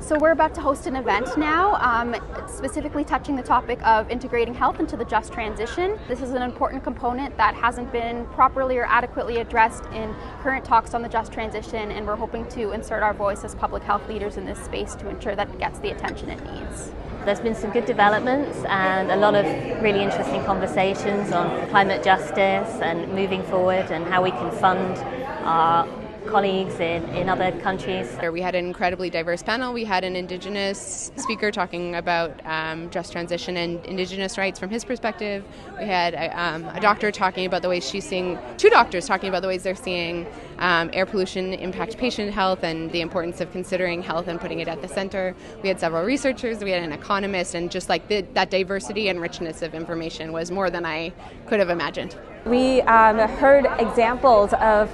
So we're about to host an event now, specifically touching the topic of integrating health into the just transition. This is an important component that hasn't been properly or adequately addressed in current talks on the just transition, and we're hoping to insert our voice as public health leaders in this space to ensure that it gets the attention it needs. There's been some good developments and a lot of really interesting conversations on climate justice and moving forward and how we can fund our colleagues in other countries. We had an incredibly diverse panel. We had an Indigenous speaker talking about just transition and Indigenous rights from his perspective. We had a doctor talking about the ways she's seeing, two doctors talking about the ways they're seeing air pollution impact patient health and the importance of considering health and putting it at the center. We had several researchers, we had an economist, and just like that diversity and richness of information was more than I could have imagined. We heard examples of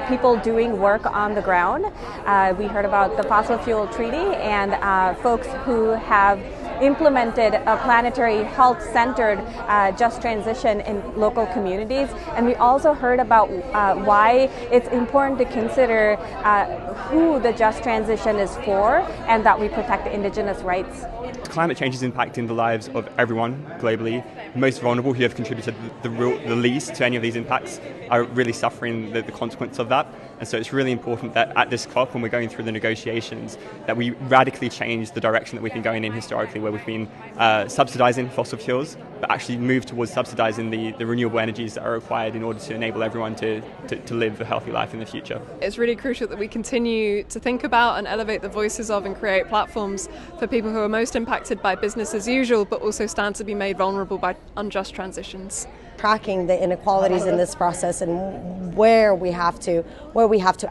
people doing work on the ground. We heard about the fossil fuel treaty and folks who have implemented a planetary health-centered just transition in local communities. And we also heard about why it's important to consider who the just transition is for and that we protect Indigenous rights. Climate change is impacting the lives of everyone globally. Most vulnerable who have contributed the least to any of these impacts are really suffering the consequence of that. And so it's really important that at this COP, when we're going through the negotiations, that we radically change the direction that we've been going in historically, where we've been subsidizing fossil fuels, but actually move towards subsidizing the renewable energies that are required in order to enable everyone to live a healthy life in the future. It's really crucial that we continue to think about and elevate the voices of and create platforms for people who are most impacted by business as usual, but also stand to be made vulnerable by unjust transitions. Tracking the inequalities in this process and where we have to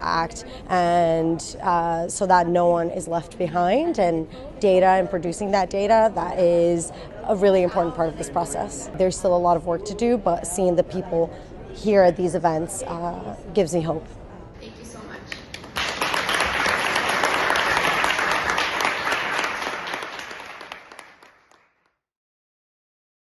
act, and so that no one is left behind, and data and producing that data, that is a really important part of this process. There's still a lot of work to do, but seeing the people here at these events gives me hope.